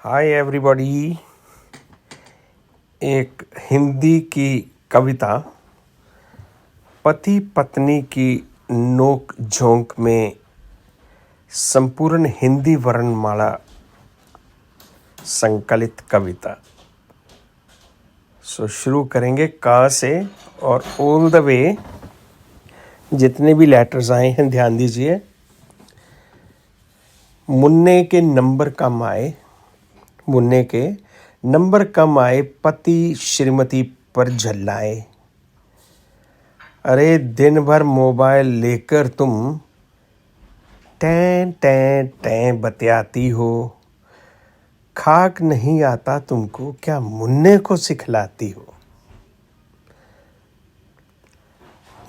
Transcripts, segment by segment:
Hi everybody. एक हिंदी की कविता पति पत्नी की नोक झोंक में संपूर्ण हिंदी वर्णमाला संकलित कविता। शुरू करेंगे का से और ऑल द वे जितने भी लेटर्स आए हैं ध्यान दीजिए। मुन्ने के नंबर कम आए, मुन्ने के नंबर कम आए, पति श्रीमती पर झल्लाए। अरे दिन भर मोबाइल लेकर तुम टैं टैं टैं बतियाती हो, खाक नहीं आता तुमको, क्या मुन्ने को सिखलाती हो।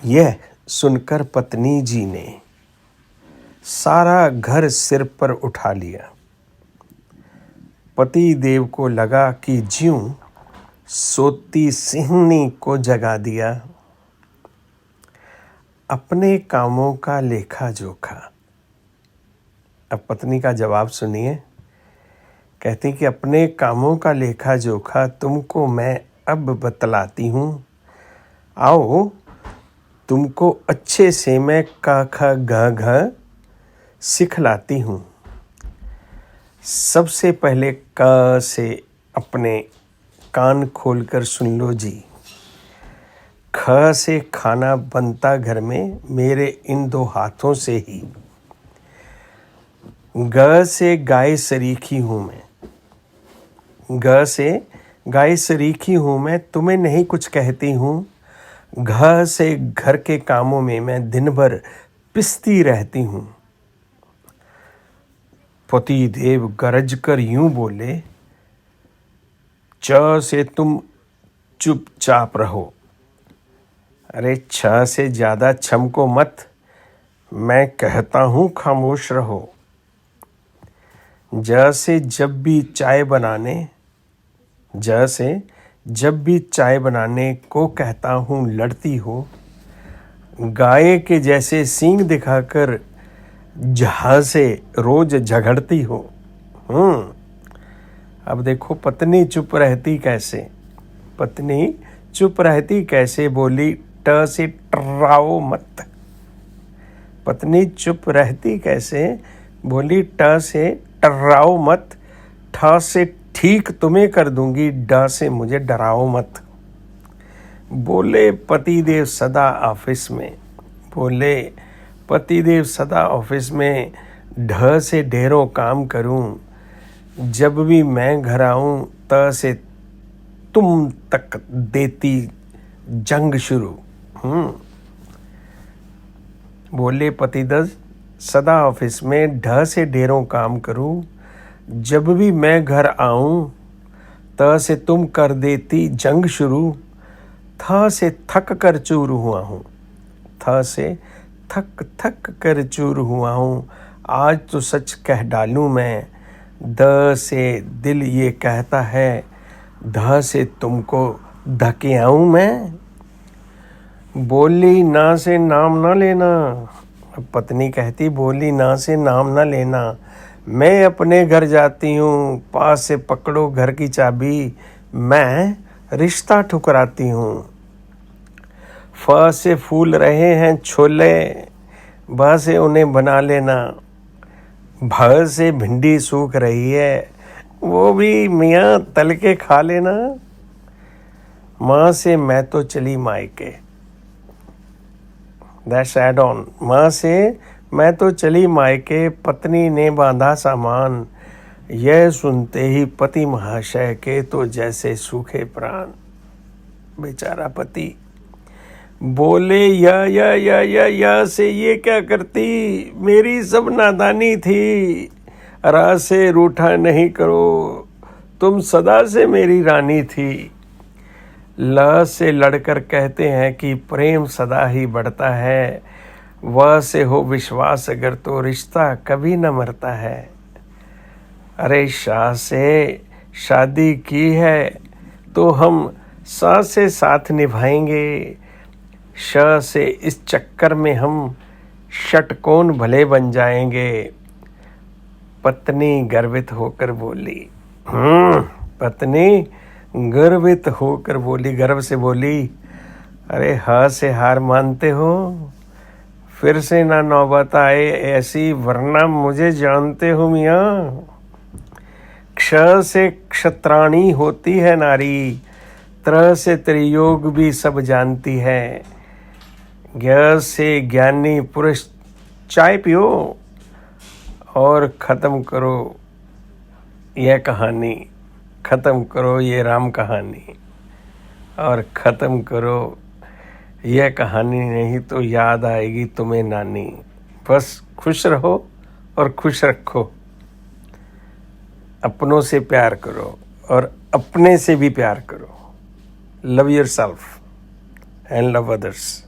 यह सुनकर पत्नी जी ने सारा घर सिर पर उठा लिया। पति देव को लगा कि ज्यों सोती सिंहनी को जगा दिया। अपने कामों का लेखा जोखा। अब पत्नी का जवाब सुनिए। कहती कि अपने कामों का लेखा जोखा तुमको मैं अब बतलाती हूँ। आओ तुमको अच्छे से मैं का ख ग घ सिखलाती हूँ। सबसे पहले क से अपने कान खोलकर सुन लो जी। ख से खाना बनता घर में मेरे इन दो हाथों से ही। ग से गाय सरीखी हूँ मैं, ग से गाय सरीखी हूँ मैं, तुम्हें नहीं कुछ कहती हूँ। घ से घर के कामों में मैं दिन भर पिसती रहती हूँ। पति देव गरज कर यूं बोले, च से तुम चुपचाप रहो। अरे छ से ज़्यादा छम को मत, मैं कहता हूँ खामोश रहो। ज से जब भी चाय बनाने, ज से जब भी चाय बनाने को कहता हूँ लड़ती हो। गाय के जैसे सींग दिखाकर जहाँ से रोज झगड़ती हो। अब देखो पत्नी चुप रहती कैसे, पत्नी चुप रहती कैसे। बोली ट से टर्राओ मत। पत्नी चुप रहती कैसे, बोली ट से टर्राओ मत। ठ से ठीक तुम्हें कर दूंगी, ड से मुझे डराओ मत। बोले पतिदेव सदा ऑफिस में, बोले पतिदेव सदा ऑफिस में। ढ से ढेरों काम करूं, जब भी मैं घर आऊं। त से तुम तक देती जंग शुरू। बोले पतिदेव सदा ऑफिस में, ढ से ढेरों काम करूं, जब भी मैं घर आऊं। त से तुम कर देती जंग शुरू। थ से थक कर चूर हुआ हूं, थ से थक थक कर चूर हुआ हूँ। आज तो सच कह डालूं मैं। द से दिल ये कहता है, ध से तुमको धके आऊं मैं। बोली ना से नाम ना लेना। पत्नी कहती बोली ना से नाम ना लेना, मैं अपने घर जाती हूँ। पास से पकड़ो घर की चाबी, मैं रिश्ता ठुकराती हूँ। फ से फूल रहे हैं छोले, भ से उन्हें बना लेना। भ से भिंडी सूख रही है, वो भी मियाँ तल के खा लेना। माँ से मैं तो चली मायके, दैट्स ऐड ऑन। माँ से मैं तो चली मायके, पत्नी ने बांधा सामान। यह सुनते ही पति महाशय के तो जैसे सूखे प्राण। बेचारा पति बोले या से ये क्या करती, मेरी सब नादानी थी। रा से रूठा नहीं करो, तुम सदा से मेरी रानी थी। ल से लड़कर कहते हैं कि प्रेम सदा ही बढ़ता है। व से हो विश्वास अगर तो रिश्ता कभी न मरता है। अरे शाह से शादी की है तो हम सा से साथ निभाएंगे। श से इस चक्कर में हम षटकोण भले बन जाएंगे। पत्नी गर्वित होकर बोली, पत्नी गर्वित होकर बोली, गर्व से बोली, अरे हाँ से हार मानते हो? फिर से ना नौबत आए ऐसी, वरना मुझे जानते हो मियाँ। क्ष से क्षत्राणी होती है नारी, त्र से त्रियोग भी सब जानती है। ज्ञ से ज्ञानी पुरुष, चाय पियो और ख़त्म करो यह कहानी, ख़त्म करो ये राम कहानी, और ख़त्म करो यह कहानी, नहीं तो याद आएगी तुम्हें नानी। बस खुश रहो और खुश रखो, अपनों से प्यार करो और अपने से भी प्यार करो। Love yourself and love others.